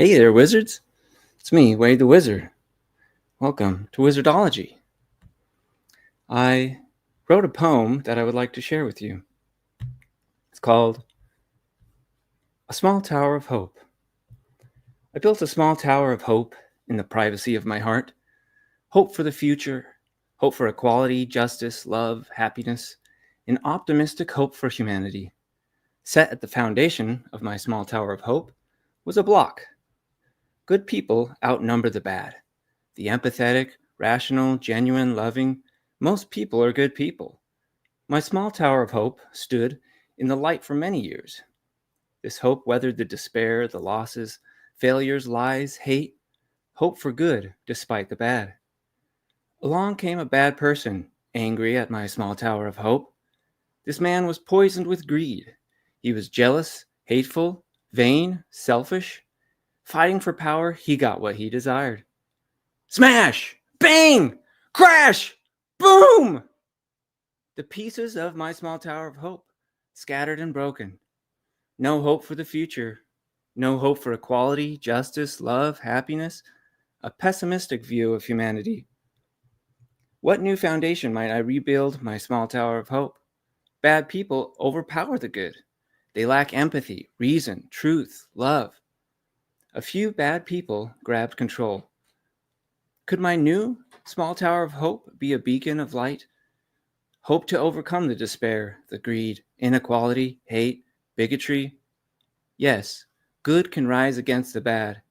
Hey there, wizards. It's me, Wade the Wizard. Welcome to WIZARDOLOGY. I wrote a poem that I would like to share with you. It's called A Small Tower of Hope. I built a small tower of hope in the privacy of my heart. Hope for the future, hope for equality, justice, love, happiness, an optimistic hope for humanity. Set at the foundation of my small tower of hope was a block. Good people outnumber the bad. The empathetic, rational, genuine, loving, most people are good people. My small tower of hope stood in the light for many years. This hope weathered the despair, the losses, failures, lies, hate, hope for good despite the bad. Along came a bad person, angry at my small tower of hope. This man was poisoned with greed. He was jealous, hateful, vain, selfish. Fighting for power, he got what he desired. Smash! Bang! Crash! Boom! The pieces of my small tower of hope, scattered and broken. No hope for the future. No hope for equality, justice, love, happiness. A pessimistic view of humanity. What new foundation might I rebuild my small tower of hope? Bad people overpower the good. They lack empathy, reason, truth, love. A few bad people grabbed control. Could my new small tower of hope be a beacon of light? Hope to overcome the despair, the greed, inequality, hate, bigotry? Yes, good can rise against the bad.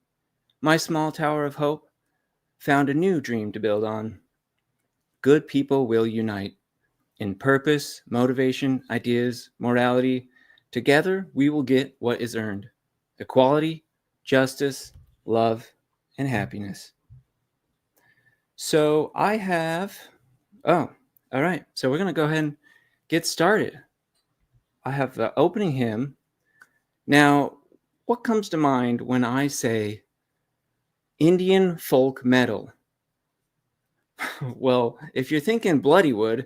My small tower of hope found a new dream to build on. Good people will unite in purpose, motivation, ideas, morality. Together, we will get what is earned: equality, justice, love, and happiness. So I have, all right. So we're going to go ahead and get started. I have the opening hymn. Now, what comes to mind when I say Indian folk metal? Well, if you're thinking Bloodywood,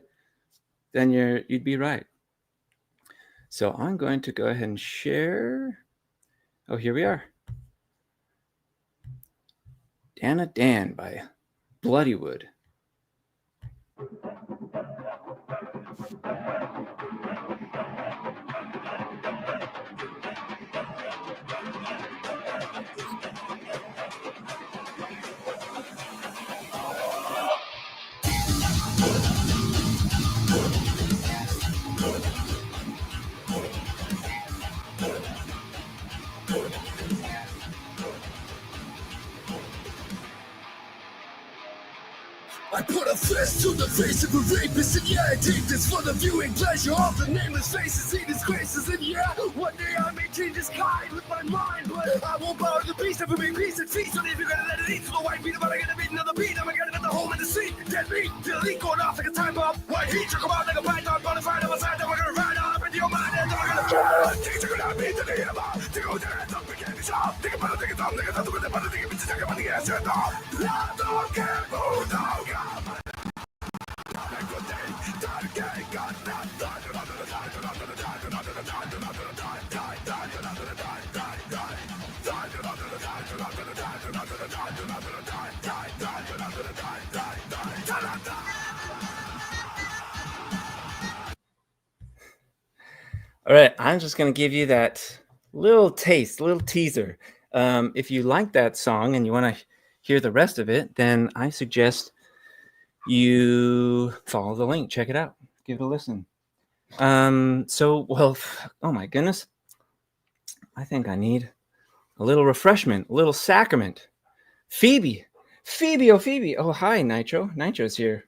then you'd be right. So I'm going to go ahead and share. Oh, here we are. Dana Dan by Bloodywood. I put a fist to the face of a rapist, and yeah, I take this for the viewing pleasure of the nameless faces, see disgraces, and yeah, one day I may change this kind with my mind, but I won't bow to the beast of a big piece and feast on it if you're gonna let it eat to the white beat, but I gotta beat another beat, I'm gonna get the hole in the seat, dead beat, delete, going off like a time bomb, white heat, come out like a python, bonafide on my side, then we're gonna ride on up into your mind, and then we're gonna things are gonna be to the end of all, to go there and don't begin to shop, think about it, think it's all, think it's all, think about it, think it's all, think it's all, think it's all, don't care, oh, no, God. All right, I'm just going to give you that little taste, little teaser. If you like that song and you want to hear the rest of it, then I suggest you follow the link. Check it out. Give it a listen. Oh my goodness. I think I need a little refreshment, a little sacrament. Phoebe. Oh, Phoebe. Oh, hi, Nitro. Nitro's here.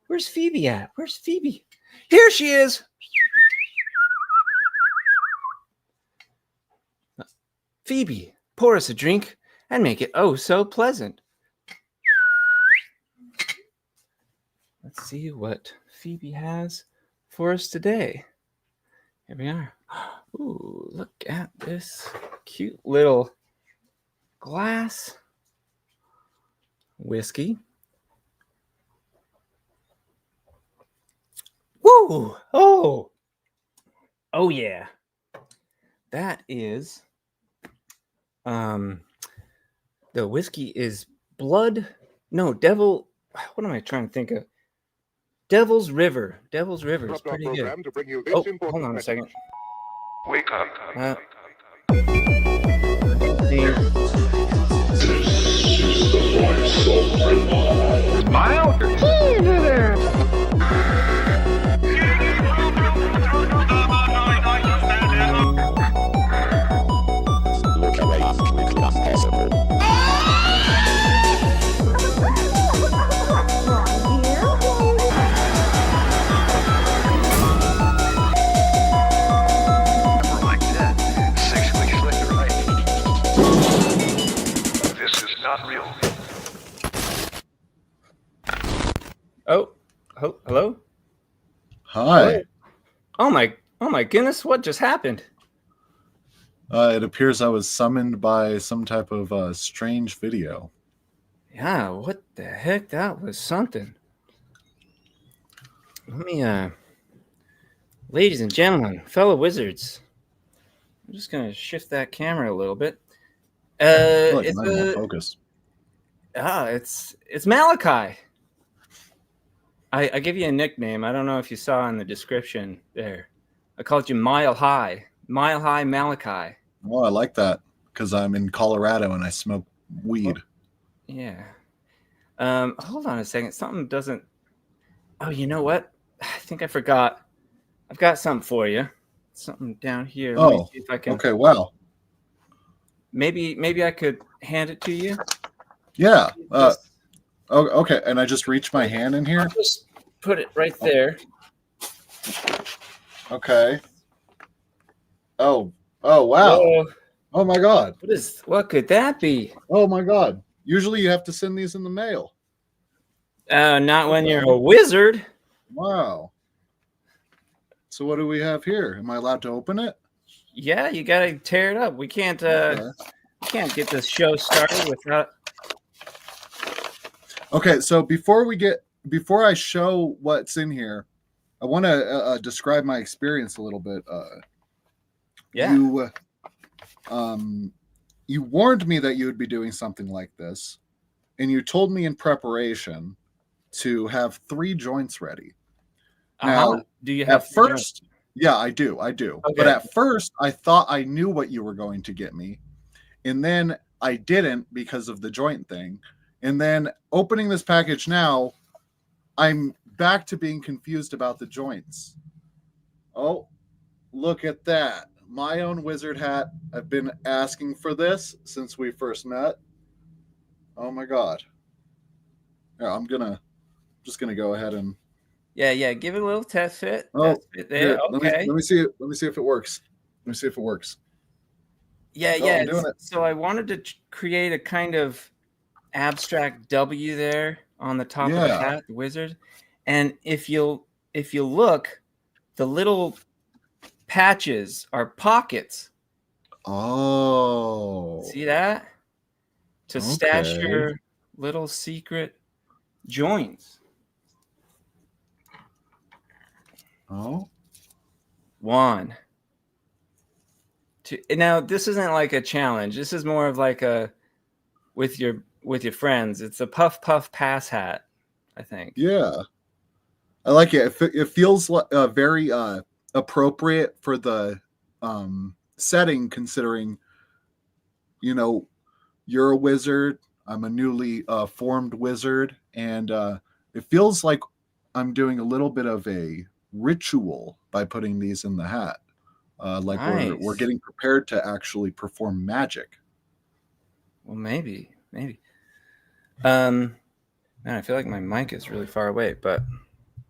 Where's Phoebe at? Where's Phoebe? Here she is. Phoebe, pour us a drink and make it oh so pleasant. Let's see what Phoebe has for us today. Here we are. Ooh, look at this cute little glass whiskey. Woo! Oh yeah. That is The whiskey is blood. No, devil. What am I trying to think of? Devil's River. Devil's River is pretty good. To bring you Oh, hold on a second. Wake up. Smile. Look away, completely impossible. Like that. Sexually slick, right? This is not real. Oh, hello? Hi. Oh my goodness, what just happened? It appears I was summoned by some type of strange video. Yeah, what the heck? That was something. Let me, ladies and gentlemen, fellow wizards, I'm just gonna shift that camera a little bit. Look, It's I'm more focus. it's Maliki. I give you a nickname. I don't know if you saw in the description there. I called you Mile High Maliki. Oh, I like that because I'm in Colorado and I smoke weed. Yeah. Hold on a second. Something doesn't. Oh, you know what? I think I forgot. I've got something for you. Something down here. Let me see if I can. Okay, wow. Maybe I could hand it to you. Yeah. Just- Okay, and I just reach my hand in here. I'll just put it right there. Okay. Oh, wow. Whoa, Oh my God. what could that be? Oh my God. Usually you have to send these in the mail. Not when you're a wizard. Wow. So what do we have here? Am I allowed to open it? Yeah, you gotta tear it up. We can't Okay. get this show started without. Okay, so before I show what's in here, I want to describe my experience a little bit. Yeah. You warned me that you would be doing something like this, and you told me in preparation to have 3 joints ready. Now, do you have at first, yeah, I do. Okay. But at first, I thought I knew what you were going to get me, and then I didn't because of the joint thing. And then opening this package now, I'm back to being confused about the joints. Oh, look at that. My own wizard hat. I've been asking for this since we first met. Oh my God. Yeah, I'm just gonna go ahead and Yeah, give it a little test fit. Oh, Test fit there. here, Okay. let me see if it works. Yeah, Oh, I'm doing it. So I wanted to create a kind of abstract W there on the top of the Yeah. hat, the wizard. And if you look, the little patches are pockets. Oh. See that? To stash Okay. your little secret joints. Oh. 1, 2. Now this isn't like a challenge. This is more of like a with your friends. It's a puff pass hat, I think. Yeah. I like it. It feels like very appropriate for the setting, considering, you're a wizard. I'm a newly formed wizard, and it feels like I'm doing a little bit of a ritual by putting these in the hat. Like we're Nice. getting prepared to actually perform magic. Well, maybe. Man, I feel like my mic is really far away, but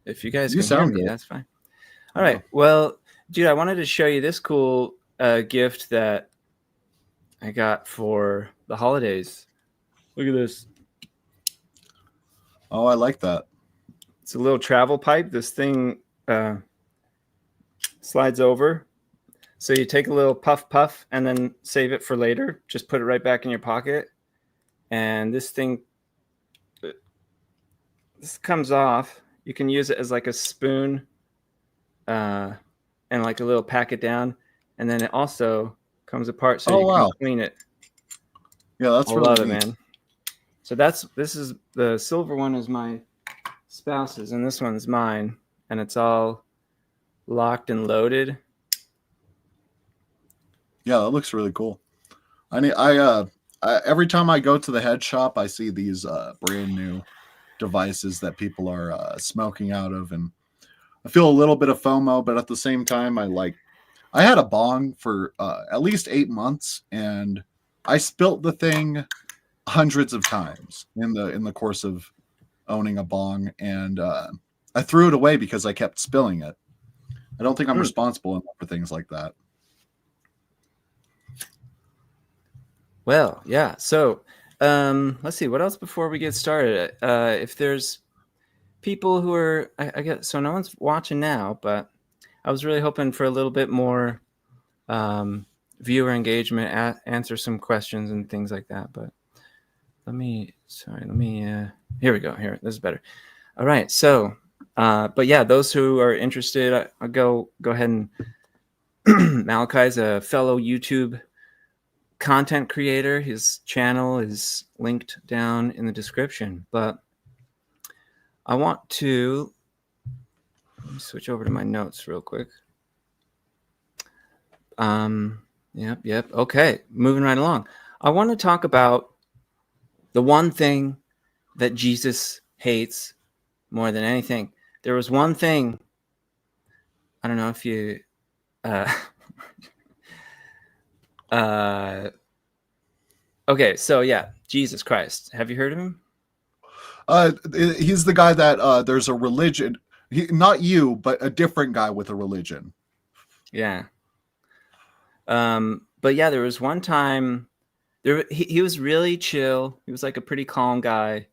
if you guys You can hear sound me, good. that's fine. All right. Well, dude, I wanted to show you this cool gift that I got for the holidays. Look at this. Oh, I like that. It's a little travel pipe. This thing slides over. So you take a little puff and then save it for later. Just put it right back in your pocket. And this thing, this comes off. You can use it as like a spoon and like a little pack it down. And then it also comes apart so you can clean it. Yeah, that's I really love it, neat. man. So this is the silver one is my spouse's, and this one's mine, and it's all locked and loaded. Yeah, that looks really cool. Every time I go to the head shop, I see these brand new devices that people are smoking out of, and I feel a little bit of FOMO, but at the same time, I had a bong for at least 8 months, and I spilt the thing hundreds of times in the course of owning a bong, and I threw it away because I kept spilling it. I don't think I'm responsible enough for things like that. Well, yeah. So let's see what else before we get started. If there's people who are, I guess, so no one's watching now, but I was really hoping for a little bit more viewer engagement, answer some questions and things like that. But here we go. Here, this is better. All right. So, but yeah, those who are interested, I'll go ahead and Maliki's a fellow YouTube content creator. His channel is linked down in the description, but I want to let me switch over to my notes real quick. Yep. Okay, moving right along. I want to talk about the one thing that Jesus hates more than anything. There was one thing. I don't know if you okay, so yeah, Jesus Christ. Have you heard of him? He's the guy that there's a religion. Not you, but a different guy with a religion. Yeah. But yeah, there was one time he was really chill. He was like a pretty calm guy,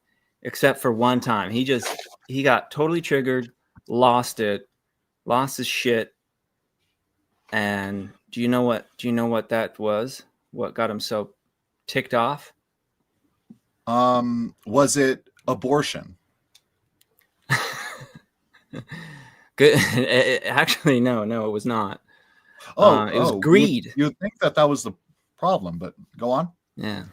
except for one time. He got totally triggered, lost his shit. And do you know what that was? What got him so ticked off? Was it abortion? Good. Actually, no, it was not. It was greed. You'd think that was the problem, but go on. Yeah.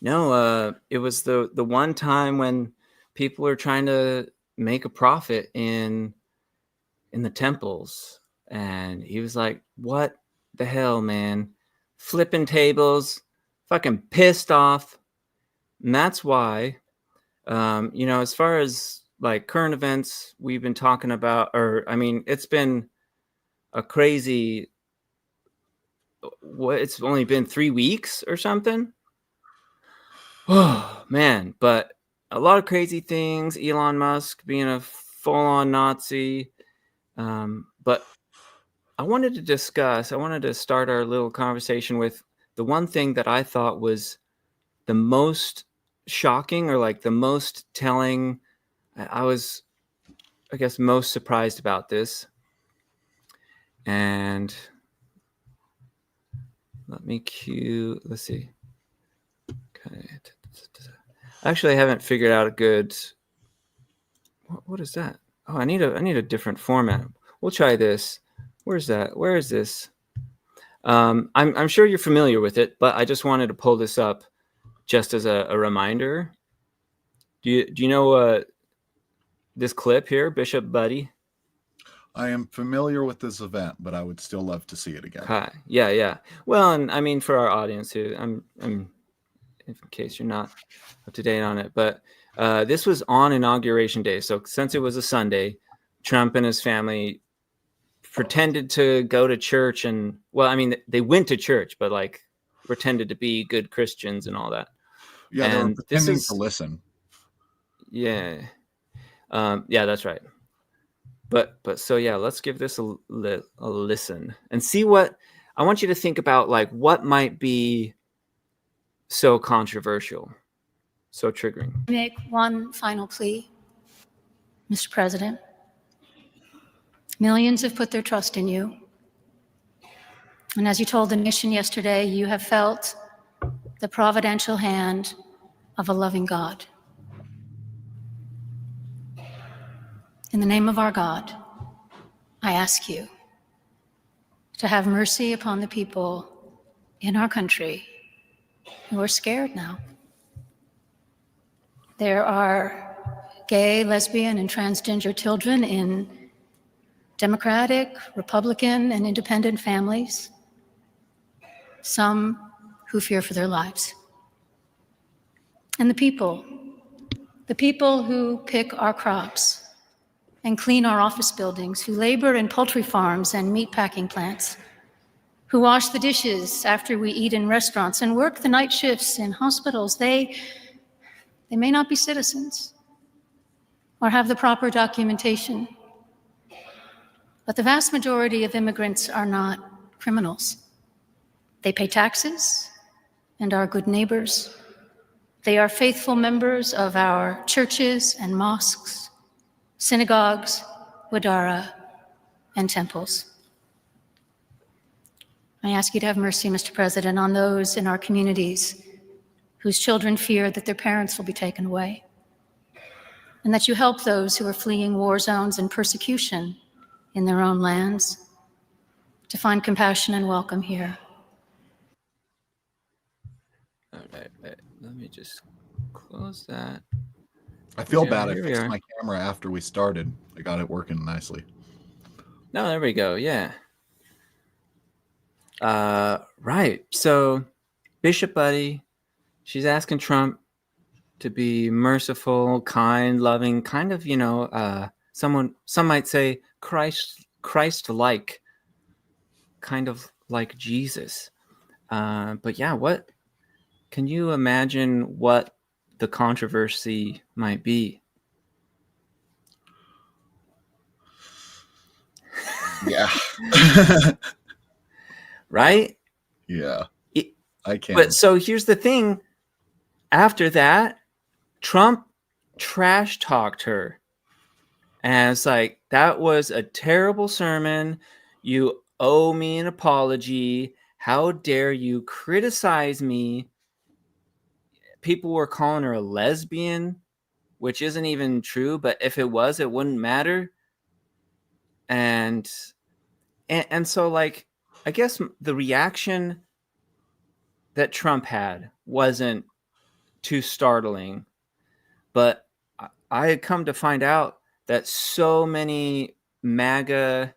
No, it was the one time when people were trying to make a profit in the temples, and he was like, "What the hell, man? Flipping tables, fucking pissed off." And that's why, as far as like current events we've been talking about, it's been a crazy. It's only been 3 weeks or something. Oh man, but a lot of crazy things. Elon Musk being a full-on Nazi. But I wanted to start our little conversation with the one thing that I thought was the most shocking, or like the most telling. I was, I guess, most surprised about this. And let's see. Okay. Actually, I haven't figured out a good. What is that? Oh, I need a different format. We'll try this. Where's that? Where is this? I'm sure you're familiar with it, but I just wanted to pull this up just as a reminder. Do you know this clip here, Bishop Buddy? I am familiar with this event, but I would still love to see it again. Hi. Yeah. Well, and I mean for our audience who I'm in case you're not up to date on it, but this was on Inauguration Day. So since it was a Sunday, Trump and his family pretended to go to church, and they went to church, but like pretended to be good Christians and all that. Yeah, and they were pretending to listen. Yeah. Yeah, that's right. But so yeah, let's give this a listen and see what I want you to think about, like what might be so controversial, so triggering. Make one final plea, Mr. President. Millions have put their trust in you. And as you told the nation yesterday, you have felt the providential hand of a loving God. In the name of our God, I ask you to have mercy upon the people in our country who are scared now. There are gay, lesbian, and transgender children in Democratic, Republican, and independent families, some who fear for their lives. And the people who pick our crops and clean our office buildings, who labor in poultry farms and meat packing plants, who wash the dishes after we eat in restaurants and work the night shifts in hospitals, they may not be citizens or have the proper documentation, but the vast majority of immigrants are not criminals. They pay taxes and are good neighbors. They are faithful members of our churches and mosques, synagogues, wadara, and temples. I ask you to have mercy, Mr. President, on those in our communities whose children fear that their parents will be taken away, and that you help those who are fleeing war zones and persecution in their own lands to find compassion and welcome here. All right, let me just close that. I feel Yeah, bad. I here we fixed are. my camera after we started. I got it working nicely. No, there we go. Yeah. Right. So Bishop Buddy, she's asking Trump to be merciful, kind, loving, kind of, some might say Christ-like, kind of like Jesus. But yeah, what can you imagine what the controversy might be? Yeah. Right? Yeah. It- I can. But so here's the thing. After that, Trump trash talked her. And it's like, that was a terrible sermon. You owe me an apology. How dare you criticize me? People were calling her a lesbian, which isn't even true. But if it was, it wouldn't matter. And so, like, I guess the reaction that Trump had wasn't too startling, but I had come to find out that so many MAGA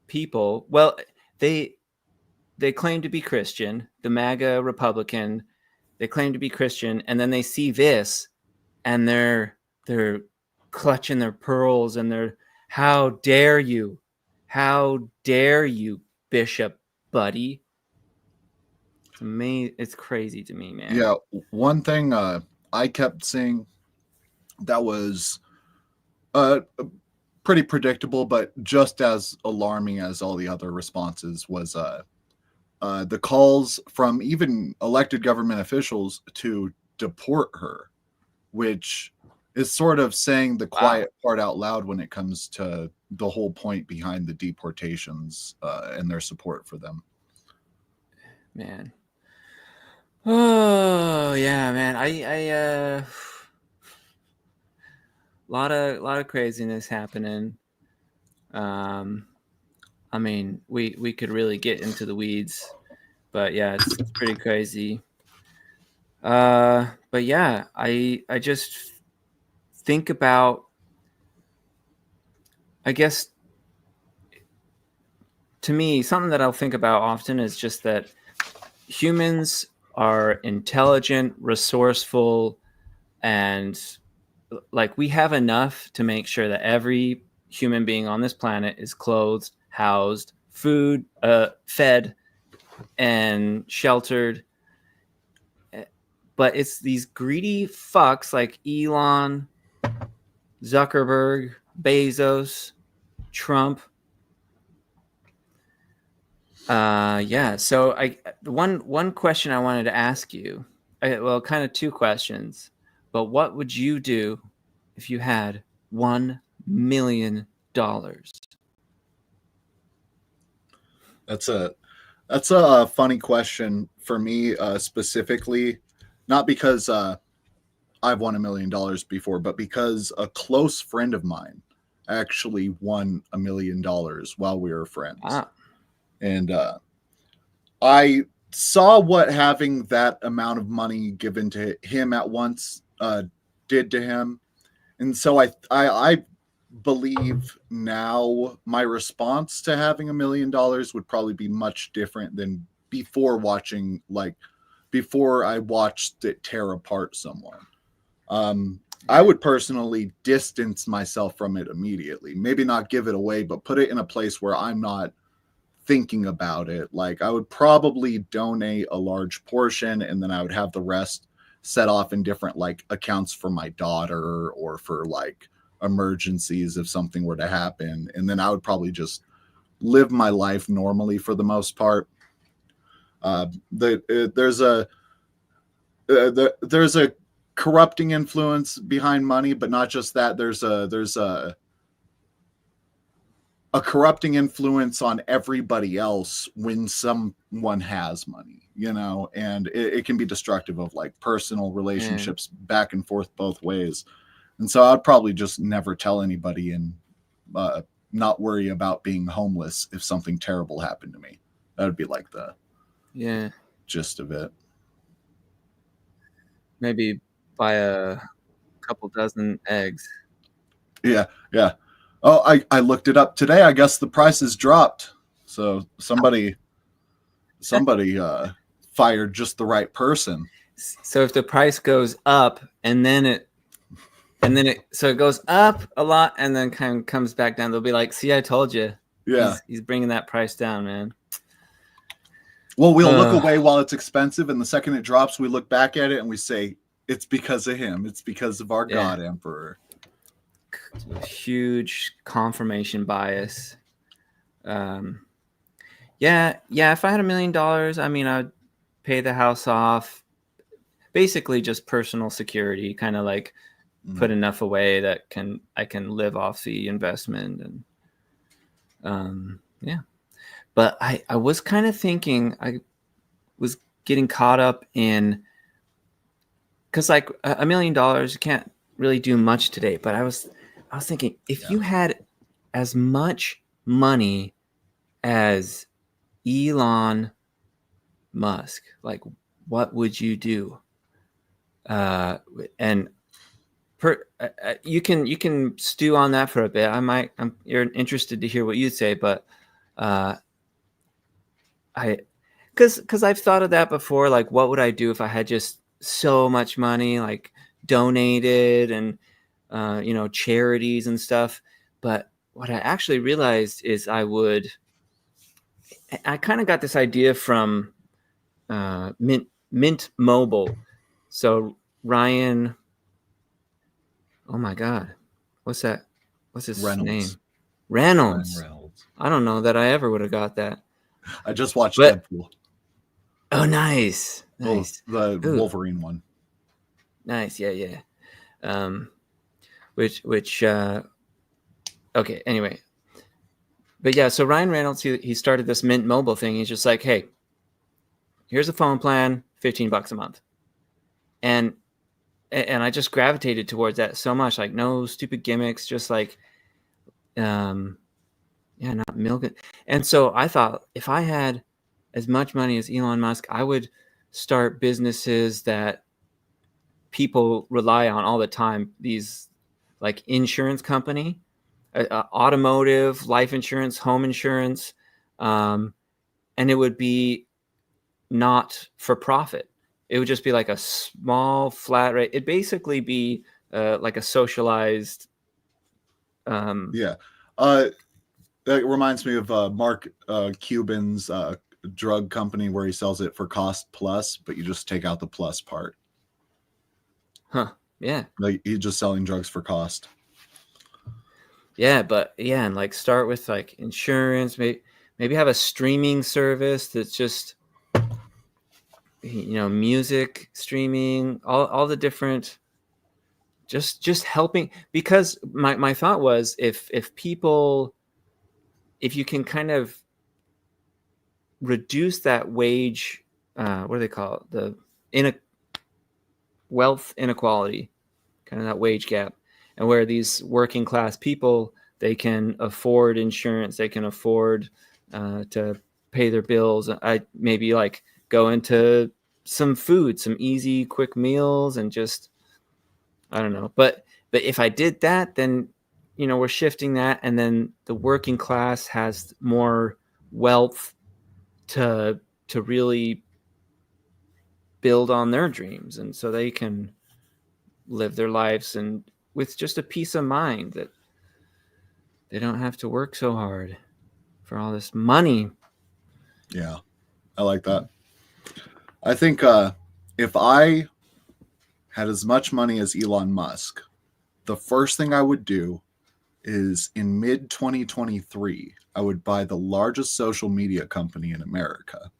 people, well, they claim to be Christian, the MAGA Republican, they claim to be Christian, and then they see this and they're clutching their pearls and they're, how dare you, Bishop Buddy. It's crazy to me, man. Yeah, one thing I kept seeing that was pretty predictable, but just as alarming as all the other responses was the calls from even elected government officials to deport her, which is sort of saying the quiet part out loud when it comes to the whole point behind the deportations and their support for them. Man. Oh yeah, man. I lot of craziness happening. I mean, we could really get into the weeds, but yeah, it's pretty crazy. But yeah, I just think about, I guess, to me, something that I'll think about often is just that humans are intelligent, resourceful, and like we have enough to make sure that every human being on this planet is clothed, housed, food, fed, and sheltered. But it's these greedy fucks like Elon, Zuckerberg, Bezos, Trump. Yeah. So one question I wanted to ask you, well, kind of two questions, but what would you do if you had $1 million? That's a funny question for me specifically, not because I've won $1 million before, but because a close friend of mine actually won $1 million while we were friends. Wow. And I saw what having that amount of money given to him at once did to him. And so I believe now my response to having $1 million would probably be much different than before I watched it tear apart someone. I would personally distance myself from it immediately. Maybe not give it away, but put it in a place where I'm not thinking about it. Like, I would probably donate a large portion, and then I would have the rest set off in different like accounts for my daughter or for like emergencies if something were to happen. And then I would probably just live my life normally for the most part. There's a corrupting influence behind money, but not just that. There's a corrupting influence on everybody else when someone has money, and it can be destructive of like personal relationships back and forth both ways. And so I'd probably just never tell anybody and not worry about being homeless if something terrible happened to me. That would be like the gist of it. Maybe buy a couple dozen eggs. Yeah. Oh, I looked it up today. I guess the price has dropped. So somebody fired just the right person. So if the price goes up and then it goes up a lot and then kind of comes back down, they'll be like, "See, I told you." Yeah. He's bringing that price down, man. Well, we'll look away while it's expensive, and the second it drops, we look back at it and we say, "It's because of him. It's because of our God Emperor." Huge confirmation bias. If I had $1 million, I mean, I'd pay the house off, basically just personal security, kind of like put enough away that I can live off the investment. And but I was kind of thinking, I was getting caught up in, because like $1 million, you can't really do much today, but I was thinking, if you had as much money as Elon Musk, like, what would you do? You can stew on that for a bit. You're interested to hear what you say, but because I've thought of that before. Like, what would I do if I had just so much money, like donated and charities and stuff? But what I actually realized is I kind of got this idea from Mint Mobile. So Ryan, oh my God, what's that? What's his name? Reynolds. I don't know that I ever would have got that. I just watched Deadpool. Oh, nice. The Wolverine one. Nice, yeah. Okay, anyway. But yeah, so Ryan Reynolds, he started this Mint Mobile thing. He's just like, hey, here's a phone plan, $15 a month. And I just gravitated towards that so much, like no stupid gimmicks, just like, not milk it. And so I thought, if I had as much money as Elon Musk, I would start businesses that people rely on all the time. These like insurance company, automotive, life insurance, home insurance, and it would be not for profit. It would just be like a small flat rate. It'd basically be like a socialized. That reminds me of Mark Cuban's drug company where he sells it for cost plus, but you just take out the plus part. Huh. Yeah. Like, he's just selling drugs for cost. Yeah, but and like start with like insurance, maybe have a streaming service that's just music streaming, all the different, just helping. Because my thought was, if you can kind of reduce that wage, what do they call it, the wealth inequality, kind of that wage gap, and where these working class people, they can afford insurance, they can afford to pay their bills. I maybe like go into some food, some easy, quick meals, and just, I don't know. But if I did that, then, we're shifting that, and then the working class has more wealth to really build on their dreams, and so they can live their lives and with just a peace of mind that they don't have to work so hard for all this money. Yeah, I like that. I think if I had as much money as Elon Musk, the first thing I would do is in mid 2023, I would buy the largest social media company in America.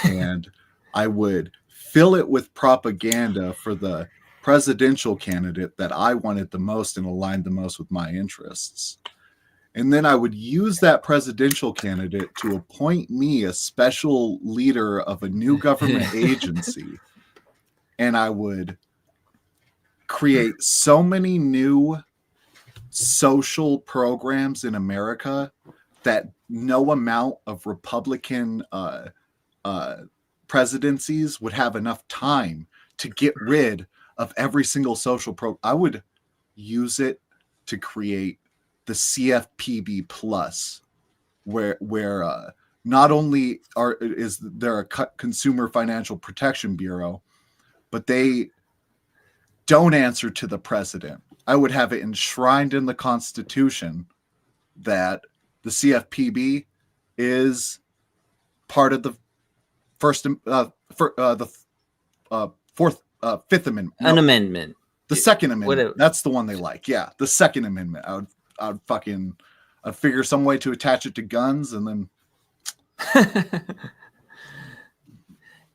And I would fill it with propaganda for the presidential candidate that I wanted the most and aligned the most with my interests. And then I would use that presidential candidate to appoint me a special leader of a new government agency. And I would create so many new social programs in America that no amount of Republican presidencies would have enough time to get rid of every single social program. I would use it to create the CFPB Plus, where not only is there a Consumer Financial Protection Bureau, but they don't answer to the president. I would have it enshrined in the Constitution that the CFPB is part of the Fifth Amendment. An amendment. The Second Amendment. That's the one they like. Yeah, the Second Amendment. I'd figure some way to attach it to guns, and then.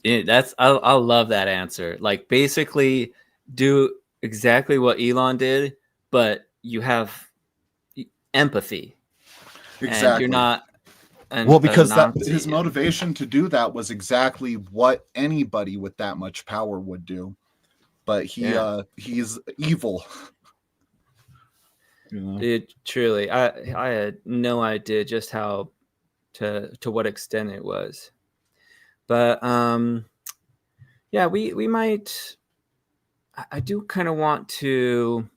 I love that answer. Like, basically, do exactly what Elon did, but you have empathy. Exactly. And you're not. Because his motivation to do that was exactly what anybody with that much power would do, but he's evil. It truly, I had no idea just how to what extent it was, but we might. I do kind of want to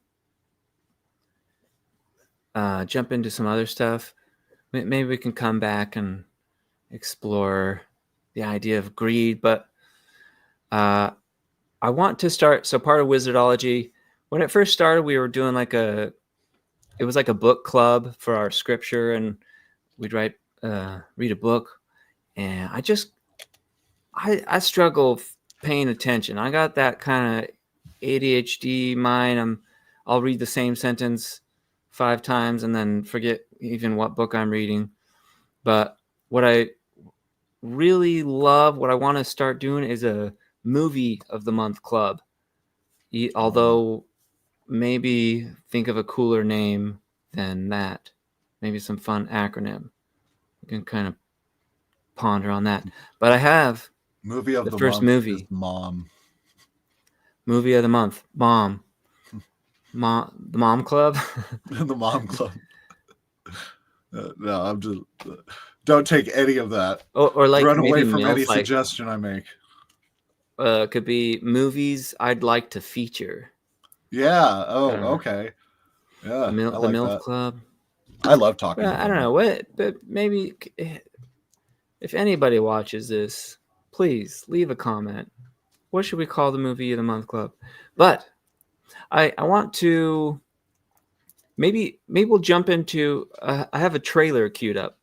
jump into some other stuff. Maybe we can come back and explore the idea of greed, but I want to start. So part of Wizardology, when it first started, we were doing it was like a book club for our scripture, and we'd read a book, and I struggle paying attention. I got that kind of ADHD mind. I'll read the same sentence 5 times and then forget even what book I'm reading. But what I really love, what I want to start doing, is a movie of the month club. Although maybe think of a cooler name than that. Maybe some fun acronym. We can kind of ponder on that. But I have movie of the first month movie. Is Mom. Movie of the month, Mom. The Mom Club. The Mom Club. No, I'm just. Don't take any of that. Or like run away from MILF, any suggestion I make. Could be movies I'd like to feature. Yeah. Oh, okay. Yeah. The MILF Club. I love talking. I don't know what, but maybe if anybody watches this, please leave a comment. What should we call the movie of the month club? But I want to maybe we'll jump into. I have a trailer queued up,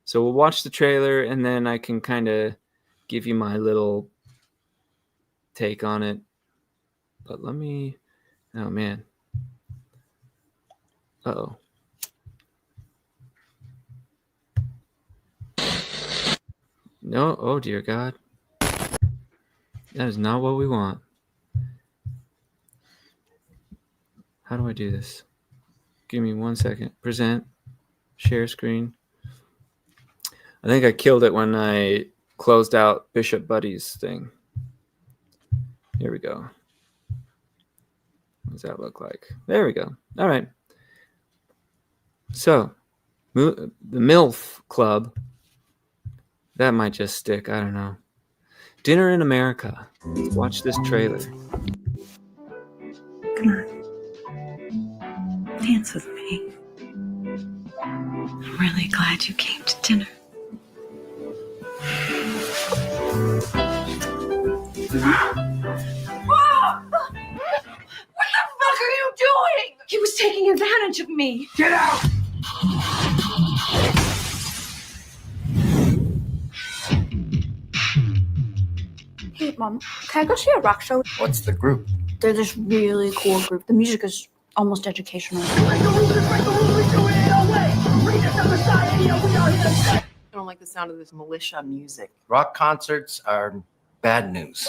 so we'll watch the trailer and then I can kind of give you my little take on it. But let me. Oh man. Uh-oh. No, oh dear God. That is not what we want. How do I do this? Give me 1 second. Present. Share screen. I think I killed it when I closed out Bishop Buddy's thing. Here we go. What does that look like? There we go. All right. So, the MILF Club. That might just stick. I don't know. Dinner in America. Watch this trailer. Come on. Dance with me. I'm really glad you came to dinner. What the fuck are you doing? He was taking advantage of me. Get out! Hey, Mom, can I go see a rock show? What's the group? They're this really cool group. The music is almost educational. I don't like the sound of this militia music. Rock concerts are bad news.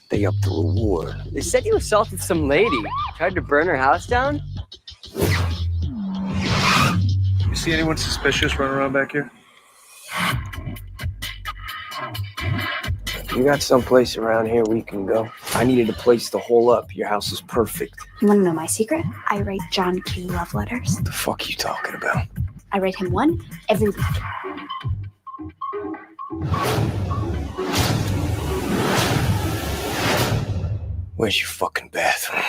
They up the reward. They said you assaulted some lady. Tried to burn her house down? You see anyone suspicious running around back here? You got someplace around here we can go? I needed a place to hole up. Your house is perfect. You want to know my secret? I write John Q. love letters. What the fuck are you talking about? I write him one every week. Where's your fucking bathroom?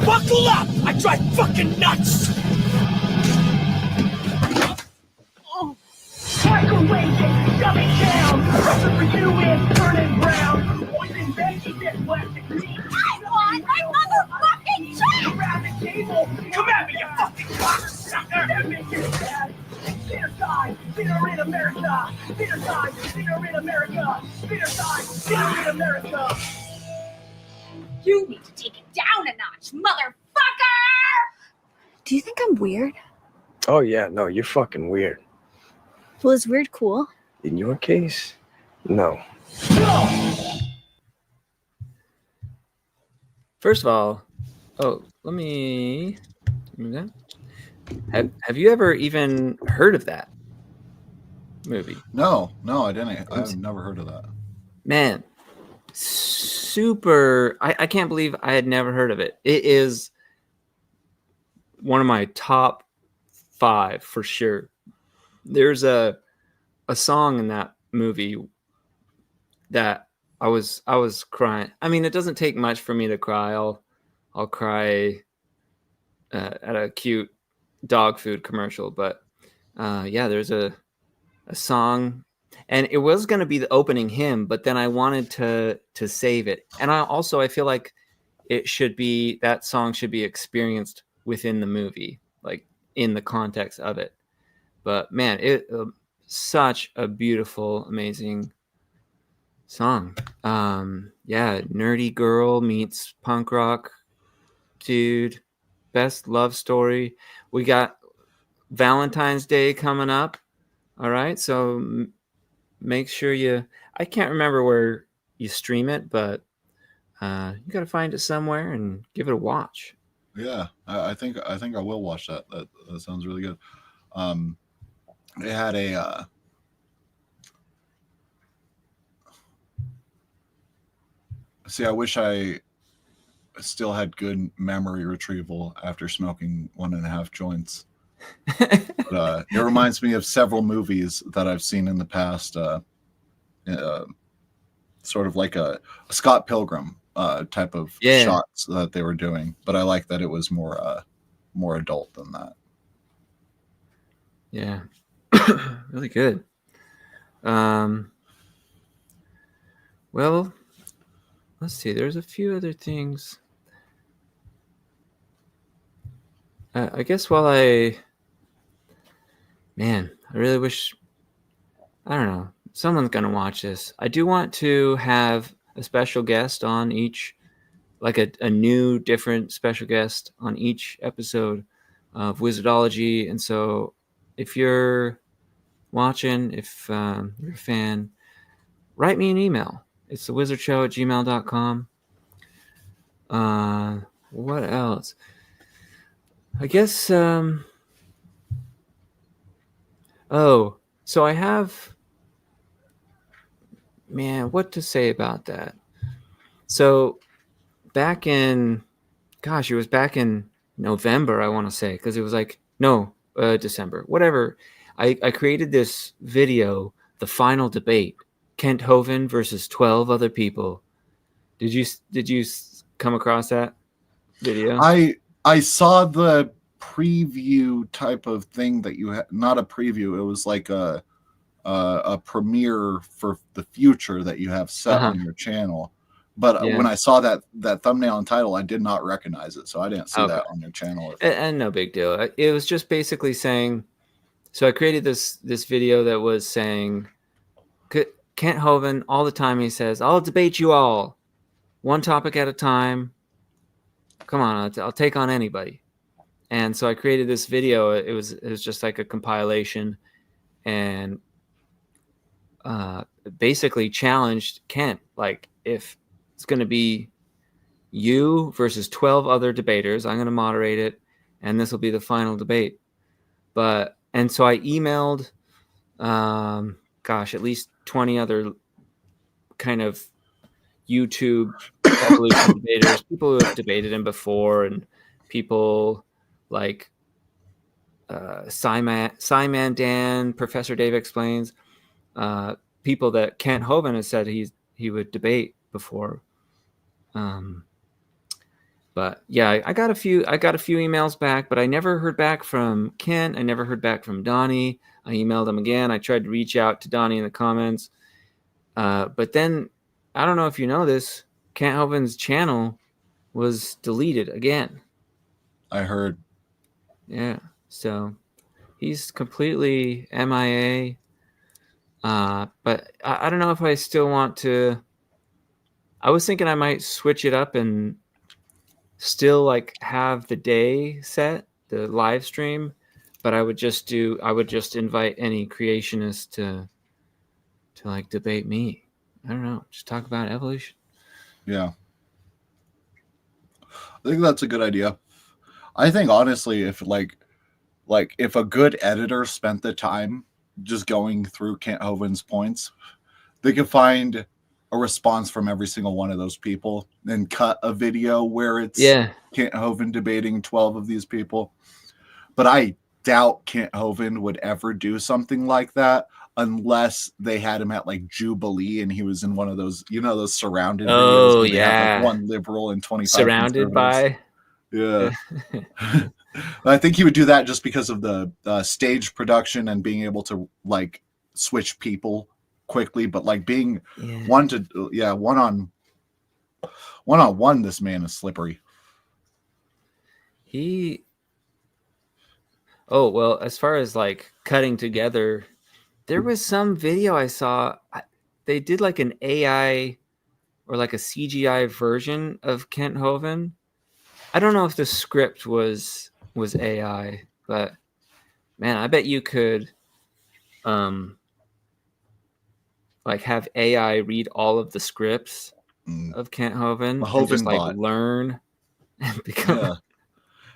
Buckle up! I drive fucking nuts! Microwave it, shove it down. Pressure for you is turning brown. Poison veggies and plastic meat. I want my motherfucking check! Around the table. Come at me, you fucking cocksucker! That makes it bad. Bitter side, bitter in America. Bitter side, bitter in America. Bitter side, bitter in America. You need to take it down a notch, motherfucker! Do you think I'm weird? Oh yeah, no, you're fucking weird. Well, is weird cool? In your case, no. First of all, let me move that. Have you ever even heard of that movie? No, I didn't. I've never heard of that. Man, super. I can't believe I had never heard of it. It is one of my top 5 for sure. There's a song in that movie that I was crying. I mean, it doesn't take much for me to cry. I'll cry at a cute dog food commercial, but yeah, there's a song, and it was going to be the opening hymn, but then I wanted to save it, and I feel like that song should be experienced within the movie, like in the context of it. But man, it such a beautiful, amazing song. Yeah, nerdy girl meets punk rock dude. Best love story. We got Valentine's Day coming up. All right, so make sure I can't remember where you stream it, but you got to find it somewhere and give it a watch. Yeah, I think I will watch that. That sounds really good. It had a see, I wish I still had good memory retrieval after smoking 1.5 joints. But, it reminds me of several movies that I've seen in the past, sort of like a Scott Pilgrim type of shots that they were doing. But I like that it was more adult than that. Yeah. Really good. Well, let's see. There's a few other things. I guess I really wish, I don't know, someone's going to watch this. I do want to have a special guest on each, like a new, different special guest on each episode of Wizardology. And so if you're watching, if you're a fan, write me an email. It's thewizardshow@gmail.com. What else? I guess, so I have, what to say about that? So it was back in November, I want to say, because it was like, no, December, whatever. I created this video, the final debate, Kent Hovind versus 12 other people. Did you come across that video? I saw the preview type of thing that you had. Not a preview. It was like a premiere for the future that you have set on your channel. But when I saw that thumbnail and title, I did not recognize it, so I didn't see that on your channel. And no big deal. It was just basically saying. So I created this video that was saying, Kent Hovind all the time. He says, "I'll debate you all, one topic at a time. Come on, I'll take on anybody." And so I created this video. It was just like a compilation, and basically challenged Kent, like, if it's going to be you versus 12 other debaters, I'm going to moderate it, and this will be the final debate. And so I emailed, at least 20 other kind of YouTube evolution debaters, people who have debated him before, and people like Simon Dan, Professor Dave Explains, people that Kent Hovind has said he would debate before. But yeah, I got a few emails back, but I never heard back from Kent. I never heard back from Donnie. I emailed him again. I tried to reach out to Donnie in the comments. But then, I don't know if you know this, Kent Hovind's channel was deleted again. I heard. Yeah. So he's completely MIA. But I don't know if I still want to. I was thinking I might switch it up and still like have the day set, the live stream, but I would just invite any creationist to like debate me. I don't know, just talk about evolution. Yeah. I think that's a good idea. I think honestly, if if a good editor spent the time just going through Kent Hovind's points, they could find a response from every single one of those people and cut a video where it's Kent Hovind debating 12 of these people. But I doubt Kent Hovind would ever do something like that unless they had him at like Jubilee and he was in one of those, those surrounded videos where they have like one liberal and 25 surrounded by. Yeah. I think he would do that just because of the stage production and being able to like switch people quickly, but like being one on one, this man is slippery. As far as like cutting together, there was some video I saw. They did like an AI or like a CGI version of Kent Hovind. I don't know if the script was AI, but man, I bet you could like have AI read all of the scripts of Kent Hovind and just like learn and become. Yeah.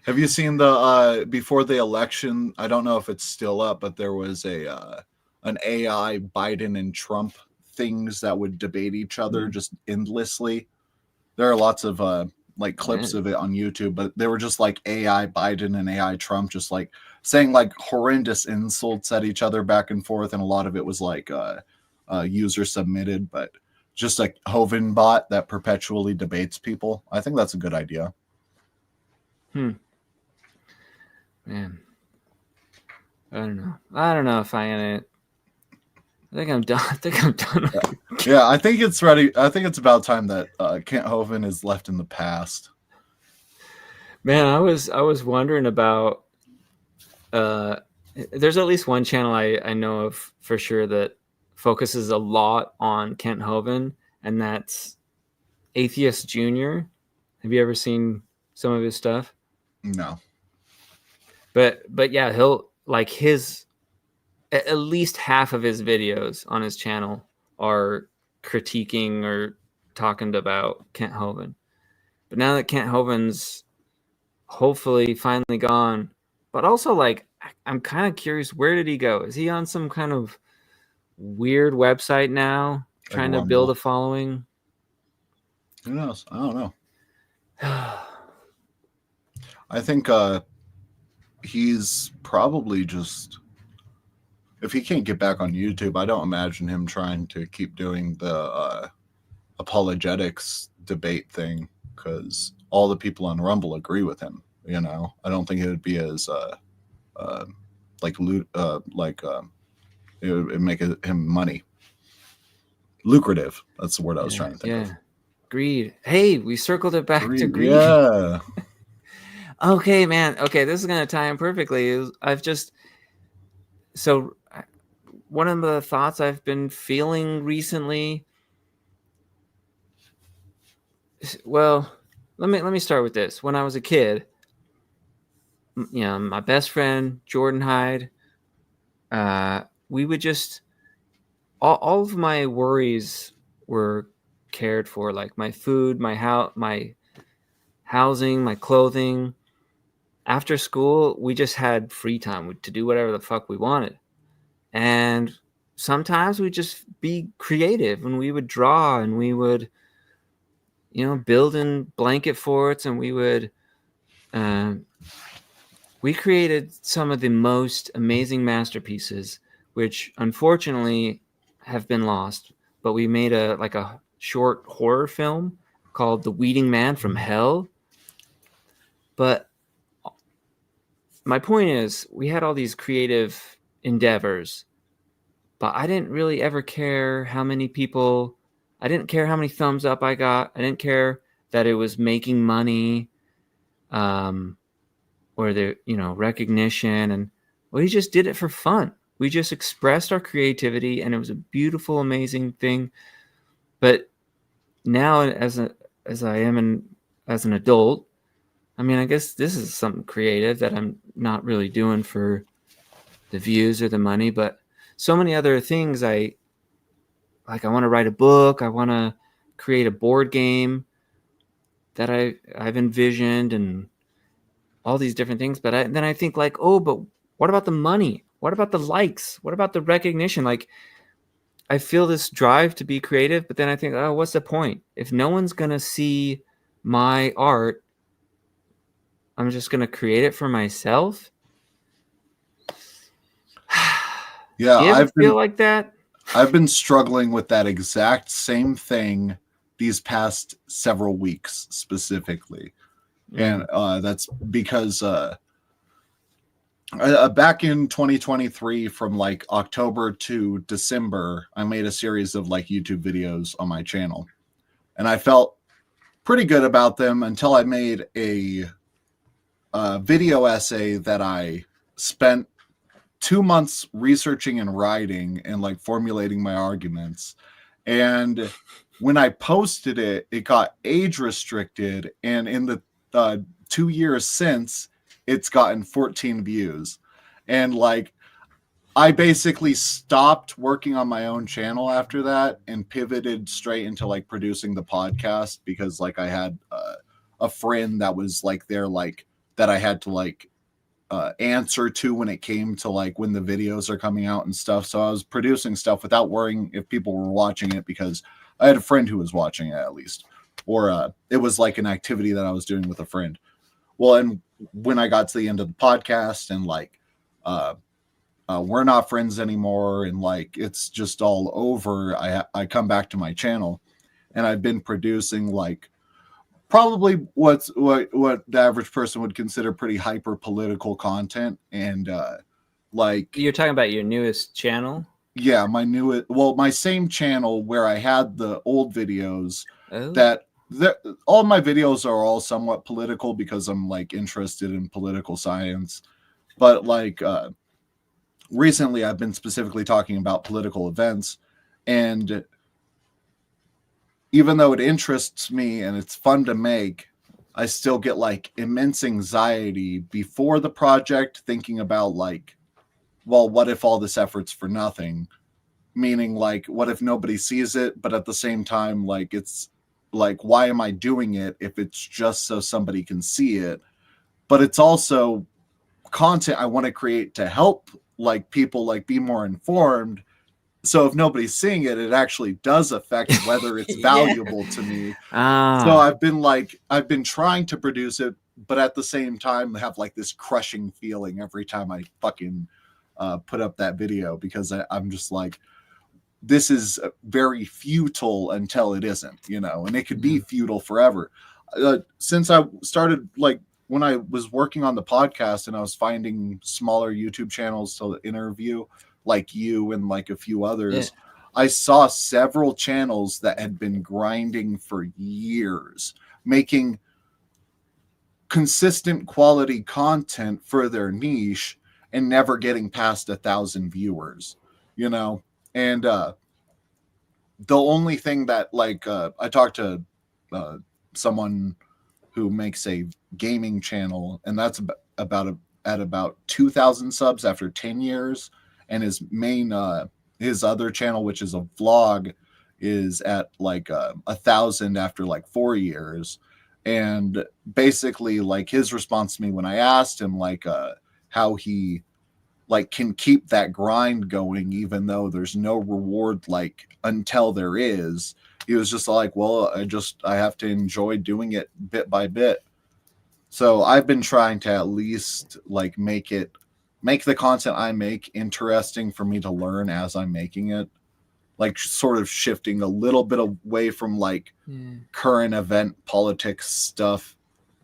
Have you seen the before the election? I don't know if it's still up, but there was an AI Biden and Trump things that would debate each other just endlessly. There are lots of like clips of it on YouTube, but they were just like AI Biden and AI Trump just like saying like horrendous insults at each other back and forth, and a lot of it was like user submitted, but just a Hovind bot that perpetually debates people. I think that's a good idea. Man, I don't know if I am it. I think I'm done. Yeah, I think it's ready. I think it's about time that Kent Hovind is left in the past. Man, I was wondering about. There's at least one channel I know of for sure that focuses a lot on Kent Hovind, and that's Atheist Junior. Have you ever seen some of his stuff? No. But yeah, he'll like at least half of his videos on his channel are critiquing or talking about Kent Hovind. But now that Kent Hovind's hopefully finally gone, but also like I'm kind of curious, where did he go? Is he on some kind of weird website now trying to build a following? Who knows? I don't know. I think he's probably just, if he can't get back on YouTube, I don't imagine him trying to keep doing the apologetics debate thing, because all the people on Rumble agree with him. You know, I don't think it would be as it would make him money. Lucrative. That's the word I was trying to think of. Greed. Hey, we circled it back to greed. Yeah. Okay, man. Okay, this is going to tie in perfectly. So one of the thoughts I've been feeling recently, well, let me start with this. When I was a kid, you know, my best friend, Jordan Hyde, we would just, all of my worries were cared for, like my food, my housing, my clothing. After school, we just had free time to do whatever the fuck we wanted. And sometimes we'd just be creative, and we would draw, and we would, you know, build in blanket forts, and we would, we created some of the most amazing masterpieces, which unfortunately have been lost. But we made a short horror film called The Weeding Man from Hell. But my point is, we had all these creative endeavors, but I didn't really ever care how many people, I didn't care how many thumbs up I got. I didn't care that it was making money, or the, you know, recognition. And we just did it for fun. We just expressed our creativity, and it was a beautiful, amazing thing. But now, as I am as an adult, I mean, I guess this is something creative that I'm not really doing for the views or the money, but so many other things. I want to write a book. I want to create a board game that I've envisioned, and all these different things. But then I think, like, oh, but what about the money? What about the likes? What about the recognition? Like, I feel this drive to be creative, but then I think, oh, what's the point? If no one's going to see my art, I'm just going to create it for myself. Yeah, Do you ever feel like that? I've been struggling with that exact same thing these past several weeks specifically. And that's because back in 2023, from like October to December, I made a series of like YouTube videos on my channel, and I felt pretty good about them until I made a video essay that I spent 2 months researching and writing and like formulating my arguments. And when I posted it, it got age restricted, and in the 2 years since, it's gotten 14 views. And like, I basically stopped working on my own channel after that and pivoted straight into like producing the podcast, because like I had a friend that was like there, like that I had to like answer to when it came to like when the videos are coming out and stuff. So I was producing stuff without worrying if people were watching it, because I had a friend who was watching it at least, or it was like an activity that I was doing with a friend. Well, and when I got to the end of the podcast and like we're not friends anymore, and like it's just all over, I come back to my channel, and I've been producing like probably what the average person would consider pretty hyper political content. And like, you're talking about your newest channel? Yeah, my same channel where I had the old videos. All my videos are all somewhat political because I'm like interested in political science. But like recently I've been specifically talking about political events, and even though it interests me and it's fun to make, I still get like immense anxiety before the project, thinking about like, well, what if all this effort's for nothing? Meaning like, what if nobody sees it? But at the same time, like, it's like, why am I doing it if it's just so somebody can see it? But it's also content I want to create to help like people like be more informed. So if nobody's seeing it, it actually does affect whether it's valuable to me. So I've been trying to produce it, but at the same time have like this crushing feeling every time I fucking put up that video, because I'm just like, this is very futile until it isn't, you know, and it could be futile forever. Since I started, like, when I was working on the podcast and I was finding smaller YouTube channels to interview, like you and like a few others, I saw several channels that had been grinding for years, making consistent quality content for their niche and never getting past 1,000 viewers, you know. And the only thing that, like, I talked to someone who makes a gaming channel, and that's at about 2,000 subs after 10 years, and his main his other channel, which is a vlog, is at like 1,000 after like 4 years. And basically, like, his response to me when I asked him like how he like can keep that grind going even though there's no reward, like, until there is, he was just like, well, I have to enjoy doing it bit by bit. So I've been trying to at least like make the content I make interesting for me to learn as I'm making it, like sort of shifting a little bit away from like current event politics stuff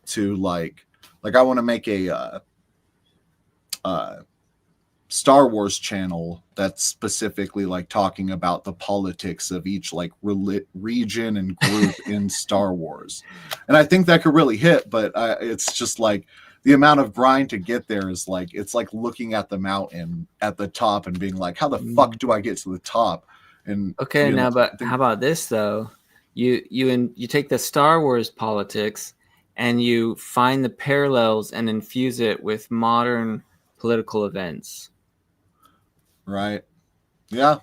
to like I want to make a Star Wars channel that's specifically like talking about the politics of each like region and group in Star Wars. And I think that could really hit, but it's just like the amount of grind to get there is like, it's like looking at the mountain at the top and being like, how the fuck do I get to the top? And okay, you know, now, but how about this though? You take the Star Wars politics and you find the parallels and infuse it with modern political events. Right. Yeah.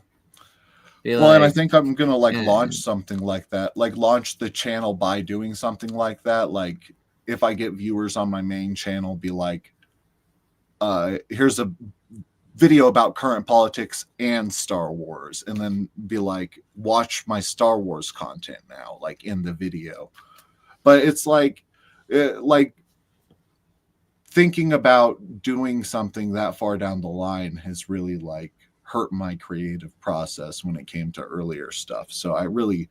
Well, and I think I'm gonna like launch something like that, like launch the channel by doing something like that. Like, if I get viewers on my main channel, be like, here's a video about current politics and Star Wars, and then be like, watch my Star Wars content now, like in the video. But it's like thinking about doing something that far down the line has really like hurt my creative process when it came to earlier stuff. So I really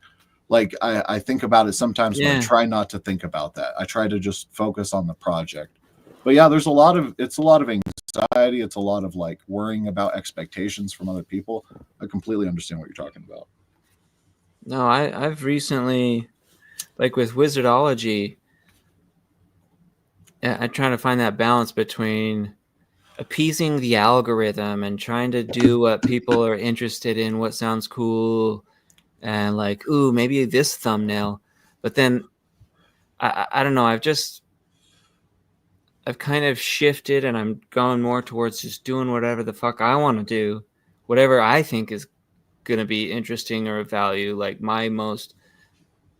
like, I think about it sometimes, but I try not to think about that. I try to just focus on the project. But yeah, it's a lot of anxiety. It's a lot of like worrying about expectations from other people. I completely understand what you're talking about. No, I've recently, like with Wizardology, I'm trying to find that balance between appeasing the algorithm and trying to do what people are interested in, what sounds cool, and like, ooh, maybe this thumbnail. But then I don't know, I've kind of shifted and I'm going more towards just doing whatever the fuck I want to do, whatever I think is going to be interesting or of value, like my most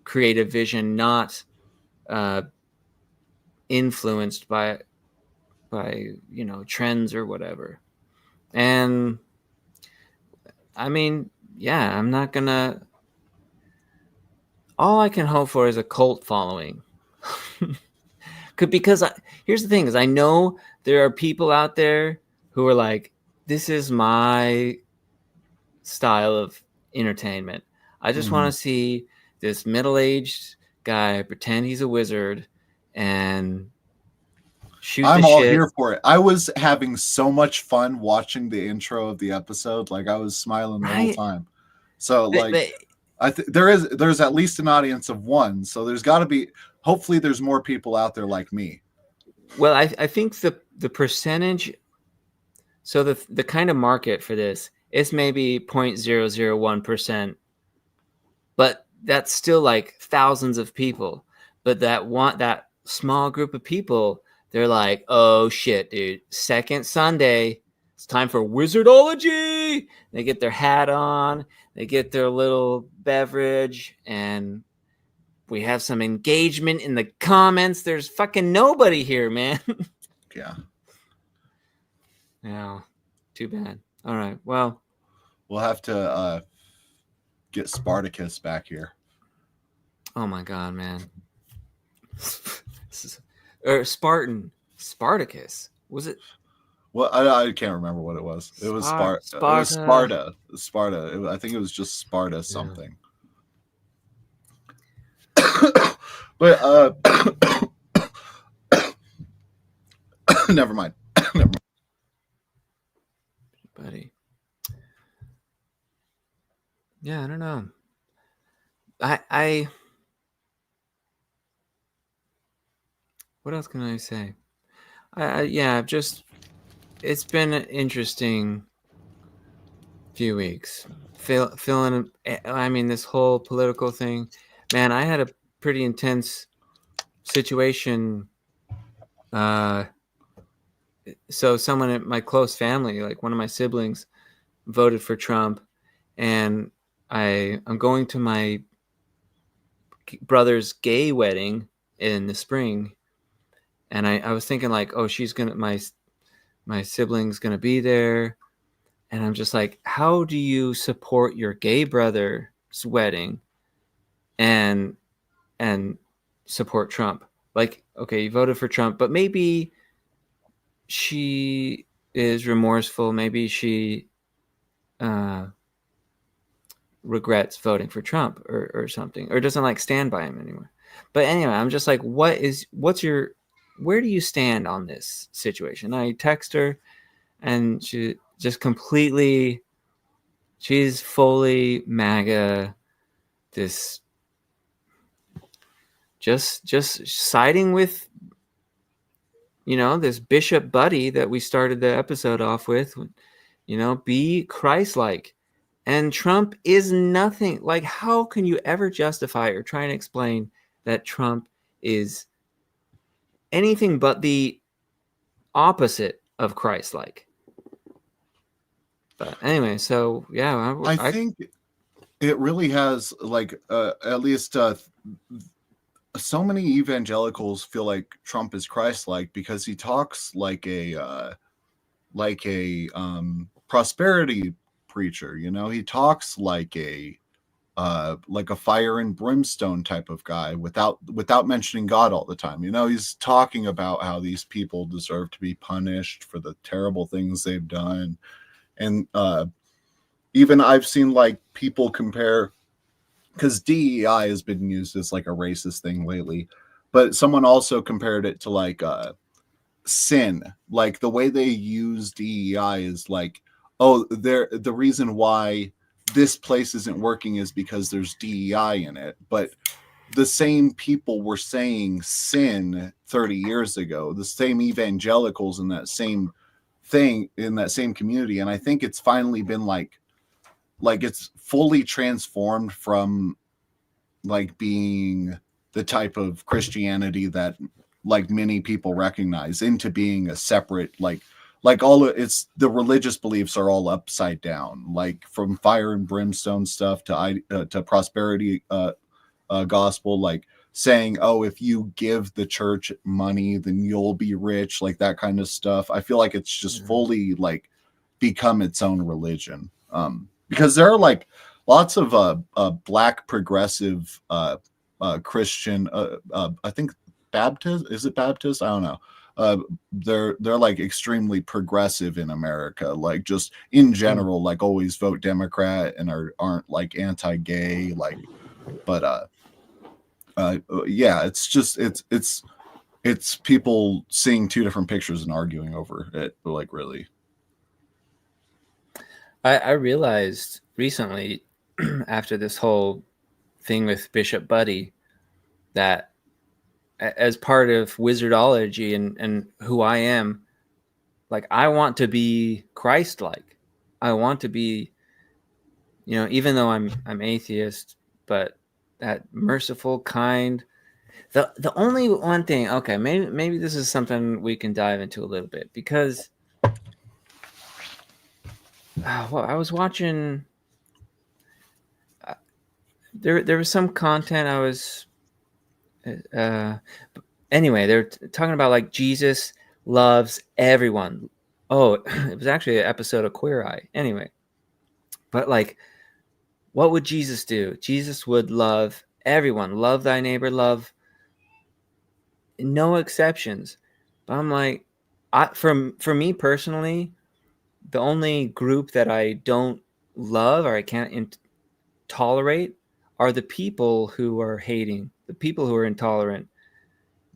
creative vision, not influenced by you know, trends or whatever. And I mean, yeah, I'm not gonna, all I can hope for is a cult following. Because here's the thing, is I know there are people out there who are like, this is my style of entertainment. I just want to see this middle-aged guy pretend he's a wizard and shoot I'm the all shit. here for it. I was having so much fun watching the intro of the episode. Like, I was smiling the whole time. So like, there's at least an audience of one. So there's got to be, hopefully there's more people out there like me. Well, I think the percentage, so the kind of market for this is maybe 0.001%, but that's still like thousands of people. But that small group of people, they're like, oh shit, dude, second Sunday, it's time for Wizardology. They get their hat on, they get their little beverage, and we have some engagement in the comments. There's fucking nobody here, man. Yeah. Yeah. Too bad. All right. Well, we'll have to get Spartacus back here. Oh my God, man. or Spartacus. Was it Well, I can't remember what it was. It was Sparta. It was Sparta. Sparta. I think it was just Sparta something. But never mind. buddy? Yeah, I don't know. I what else can I say? Yeah, just it's been an interesting few weeks. Feeling, I mean, this whole political thing, man. I had a pretty intense situation. So someone in my close family, like one of my siblings, voted for Trump, and I'm going to my brother's gay wedding in the spring, and I was thinking like, oh, she's gonna my sibling's gonna be there, and I'm just like, how do you support your gay brother's wedding and support Trump? Like, okay, you voted for Trump, but maybe she is remorseful. Maybe she regrets voting for Trump or something, or doesn't like stand by him anymore. But anyway, I'm just like, where do you stand on this situation? I text her, and she just completely, she's fully MAGA. This just siding with, this bishop buddy that we started the episode off with, be Christ-like. And Trump is nothing. Like, how can you ever justify or try and explain that Trump is anything but the opposite of Christ-like? But anyway, so yeah, I think it really has, like, at least so many evangelicals feel like Trump is Christ-like because he talks like a prosperity preacher. He talks like a fire and brimstone type of guy without mentioning God all the time. He's talking about how these people deserve to be punished for the terrible things they've done. And even I've seen like people compare, because DEI has been used as like a racist thing lately, but someone also compared it to like sin. Like the way they use DEI is like, oh, the reason why this place isn't working is because there's DEI in it. But the same people were saying sin 30 years ago, the same evangelicals in that same thing, in that same community. And I think it's finally been like it's fully transformed from like being the type of Christianity that like many people recognize into being a separate, it's the religious beliefs are all upside down, like from fire and brimstone stuff to prosperity gospel, like saying, oh, if you give the church money, then you'll be rich, like that kind of stuff. I feel like it's just fully like become its own religion. Because there are like lots of black progressive Christian, I think Baptist, is it Baptist? I don't know. They're like extremely progressive in America, like just in general, like always vote Democrat and aren't like anti-gay, like, but yeah, it's just it's people seeing two different pictures and arguing over it, like really. I realized recently after this whole thing with Bishop Buddy that as part of Wizardology and who I am, like I want to be Christ-like. I want to be, even though I'm atheist, but that merciful, kind. The only one thing, okay, maybe this is something we can dive into a little bit, because I was watching. There was some content I was. Anyway, they're talking about like Jesus loves everyone. Oh, it was actually an episode of Queer Eye. Anyway, but like, what would Jesus do? Jesus would love everyone. Love thy neighbor. Love no exceptions. But I'm like, for me personally, the only group that I don't love or I can't tolerate are the people who are hating, the people who are intolerant.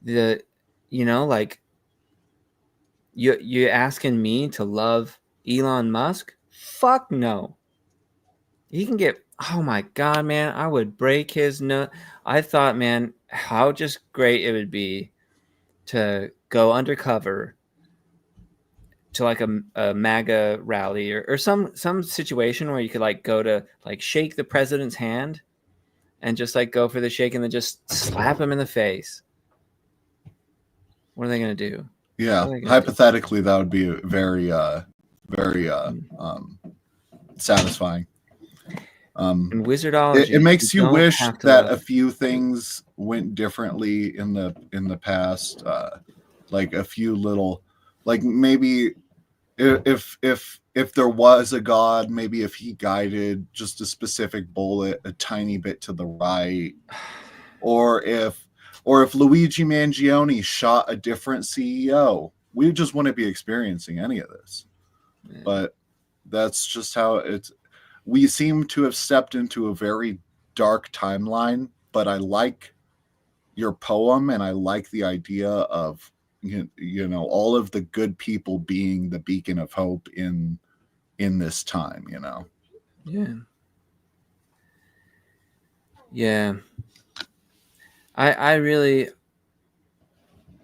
Like you asking me to love Elon Musk? Fuck no. He can get, oh my God, man, I would break his nut. I thought, man, how just great it would be to go undercover to like a MAGA rally or some situation where you could like go to like shake the president's hand and just like go for the shake and then just slap him in the face. What are they going to do? Yeah, hypothetically, that would be very, very satisfying. In Wizardology, it makes you wish that love. a few things went differently in the past, like a few little, like maybe if there was a god, maybe if he guided just a specific bullet a tiny bit to the right, or if Luigi Mangione shot a different CEO, we just wouldn't be experiencing any of this. Man. But that's just how it's. We seem to have stepped into a very dark timeline, but I like your poem and I like the idea of, all of the good people being the beacon of hope in this time, Yeah. Yeah. I really,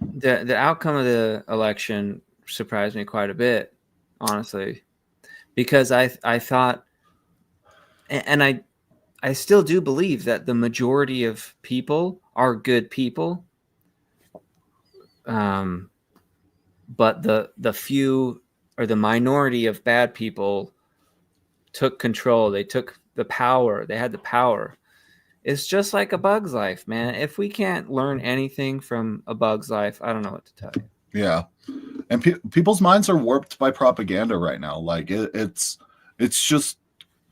the outcome of the election surprised me quite a bit, honestly, because I thought, and I still do believe that the majority of people are good people. But the few or the minority of bad people took control. They took the power. They had the power. It's just like A Bug's Life, man. If we can't learn anything from A Bug's Life, I don't know what to tell you. Yeah. And people's minds are warped by propaganda right now. Like it's just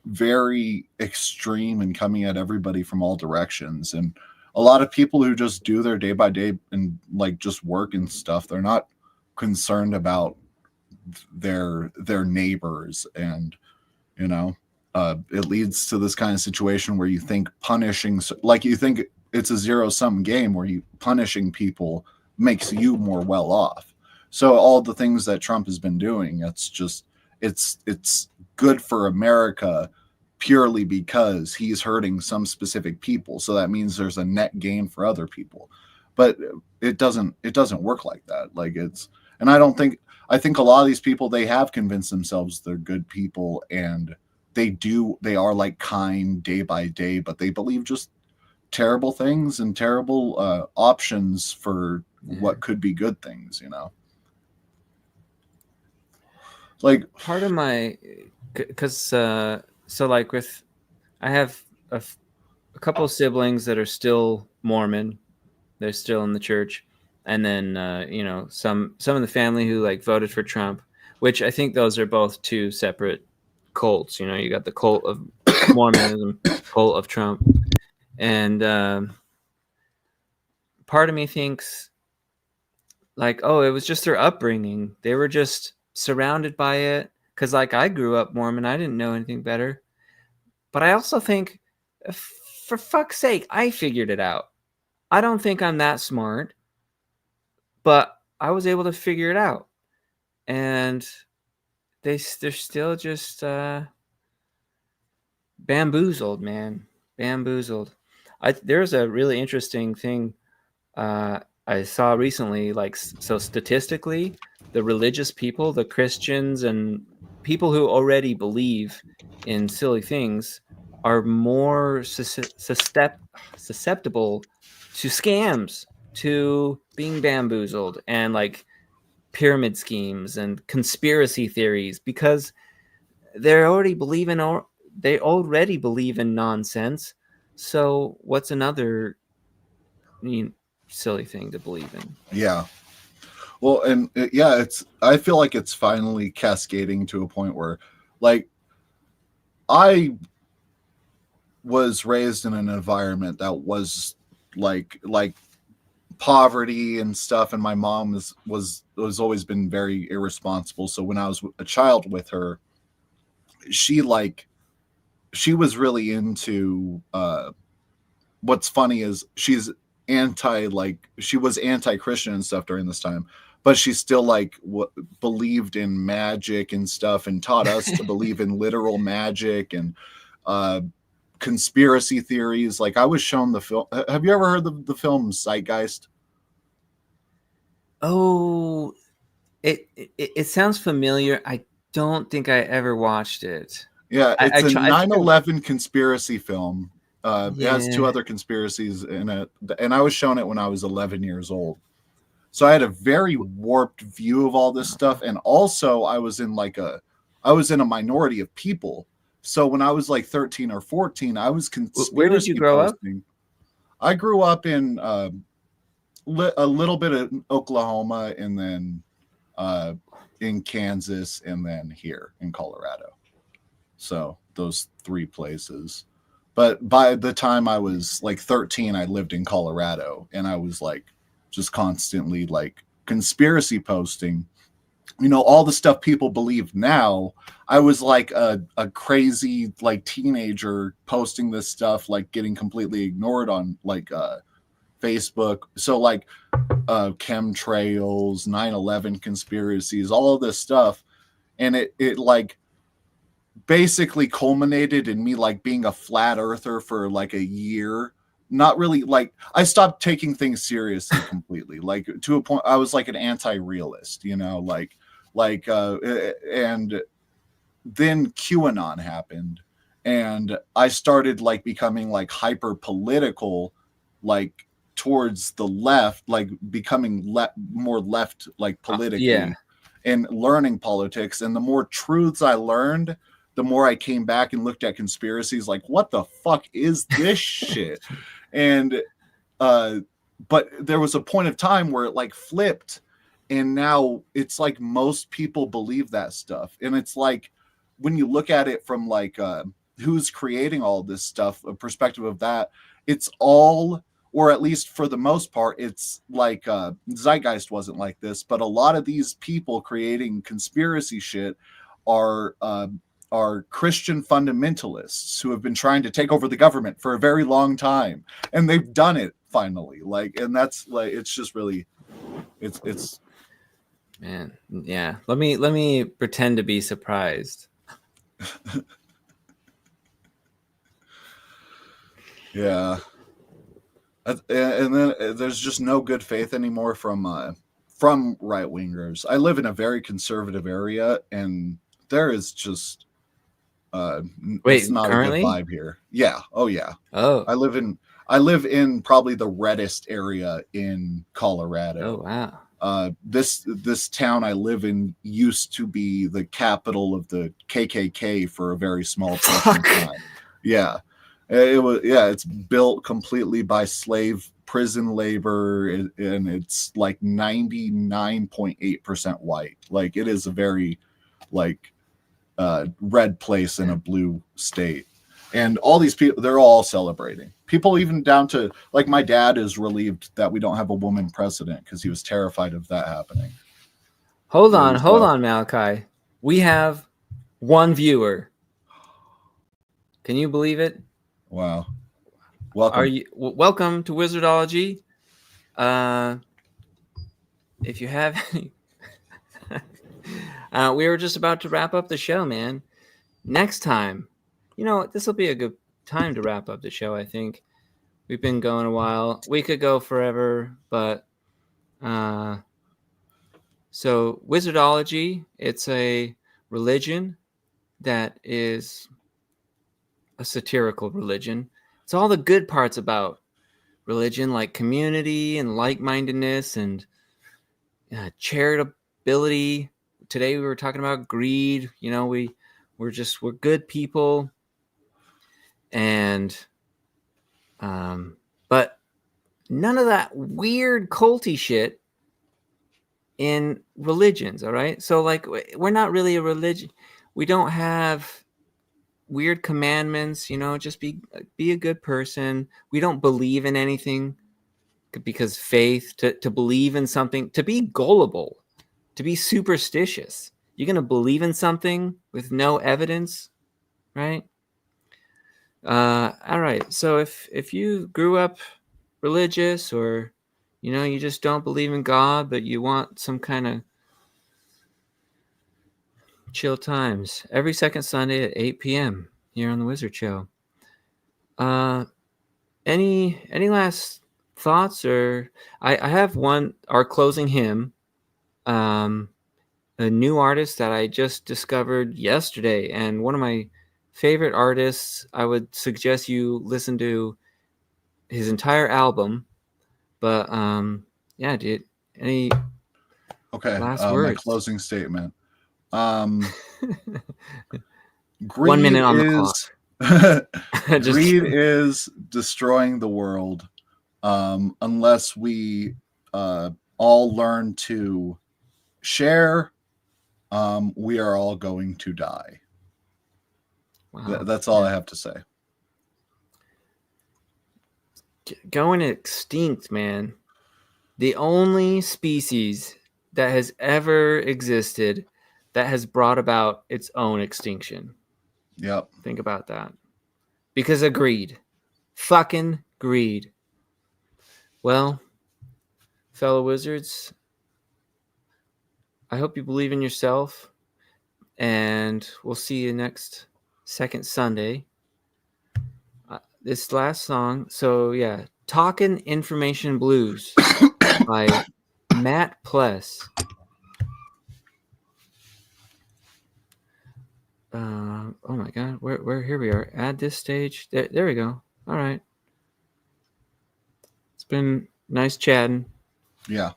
very extreme and coming at everybody from all directions. And a lot of people who just do their day by day and like just work and stuff, they're not concerned about their neighbors. And it leads to this kind of situation where you think punishing, like you think it's a zero-sum game where you punishing people makes you more well off. So all the things that Trump has been doing, it's good for America purely because he's hurting some specific people. So that means there's a net gain for other people. But it doesn't work like that. And I think a lot of these people, they have convinced themselves they're good people and they are like kind day by day, but they believe just terrible things and terrible options for what could be good things, Like part of my, because so like I have a couple of siblings that are still Mormon. They're still in the church. And then, some of the family who like voted for Trump, which I think those are both two separate cults. You got the cult of Mormonism, cult of Trump. And part of me thinks like, oh, it was just their upbringing. They were just surrounded by it. Because like I grew up Mormon. I didn't know anything better. But I also think, for fuck's sake, I figured it out. I don't think I'm that smart. But I was able to figure it out. And they're still just bamboozled, man. Bamboozled. There's a really interesting thing I saw recently. Like, so statistically, the religious people, the Christians and people who already believe in silly things are more susceptible to scams, to being bamboozled and like pyramid schemes and conspiracy theories, because they already believe in nonsense. So what's another silly thing to believe in? Yeah. Well, and I feel like it's finally cascading to a point where, like, I was raised in an environment that was like poverty and stuff, and my mom was always been very irresponsible. So when I was a child with her, she was really into what's funny is she was anti-Christian and stuff during this time, but she still believed in magic and stuff and taught us to believe in literal magic and conspiracy theories. Like, I was shown the film. Have you ever heard of the film Zeitgeist? Oh, it sounds familiar. I don't think I ever watched it. Yeah, it's a 9/11 conspiracy film. It has two Yeah. other conspiracies in it, and I was shown it when I was 11 years old. So I had a very warped view of all this stuff, and also I was in a minority of people. So when I was like 13 or 14, I was conspiracy. Where did you grow up? I grew up in a little bit of Oklahoma, and then in Kansas, and then here in Colorado. So those three places. But by the time I was like 13, I lived in Colorado, and I was like just constantly like conspiracy posting, all the stuff people believe now. I was like a crazy like teenager posting this stuff, like getting completely ignored on like Facebook. So like chemtrails, 9/11 conspiracies, all of this stuff. And it like basically culminated in me like being a flat earther for like a year. Not really, like, I stopped taking things seriously completely, like to a point. I was like an anti-realist, and then QAnon happened, and I started like becoming like hyper political, like towards the left, like becoming more left, like politically, and learning politics. And the more truths I learned, the more I came back and looked at conspiracies, like, what the fuck is this shit? And but there was a point of time where it like flipped, and now it's like most people believe that stuff. And it's like, when you look at it from like who's creating all this stuff, a perspective of that, it's all, or at least for the most part, it's like Zeitgeist wasn't like this, but a lot of these people creating conspiracy shit are Christian fundamentalists who have been trying to take over the government for a very long time, and they've done it finally. Like, and that's like, it's just really, it's man, yeah. Let me pretend to be surprised. Yeah. And then there's just no good faith anymore from right wingers. I live in a very conservative area, and there is just it's not currently? a good vibe here. Yeah. Oh yeah. Oh. I live in probably the reddest area in Colorado. Oh wow. This town I live in used to be the capital of the KKK for a very small portion of time. Yeah. It was, yeah, it's built completely by slave prison labor, and it's like 99.8% white. Like, it is a very like red place in a blue state. And all these people, they're all celebrating. People even down to like, my dad is relieved that we don't have a woman president because he was terrified of that happening. Hold on, Maliki. We have one viewer. Can you believe it? Wow. Welcome. Welcome to Wizardology. If you have any, we were just about to wrap up the show, man. Next time, this will be a good time to wrap up the show. I think we've been going a while. We could go forever, but so Wizardology, it's a religion that is a satirical religion. It's all the good parts about religion, like community and like-mindedness and charitability. Today we were talking about greed. We're good people, and but none of that weird culty shit in religions. All right, so like, we're not really a religion. We don't have weird commandments, just be a good person. We don't believe in anything because faith, to believe in something, to be gullible, to be superstitious. You're going to believe in something with no evidence, right? All right. So if you grew up religious, or you just don't believe in God, but you want some kind of chill times, every second Sunday at 8 p.m. here on the Wizard Show. Any last thoughts? Or I have our closing hymn, a new artist that I just discovered yesterday, and one of my favorite artists. I would suggest you listen to his entire album. But yeah, dude, any last my words? closing statement. Greed 1 minute on the clock. Greed is destroying the world. Unless we all learn to share, we are all going to die. Wow. That's all I have to say. Going extinct, man. The only species that has ever existed that has brought about its own extinction. Yep. Think about that. Because of greed. Fucking greed. Well, fellow wizards, I hope you believe in yourself, and we'll see you next second Sunday. This last song, so yeah, Talkin' Information Blues by Matt Pless. Oh my God, where here we are. Add this stage. There we go. All right. It's been nice chatting. Yeah,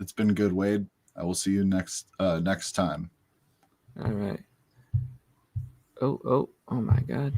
it's been good, Wade. I will see you next time. All right. Oh my God.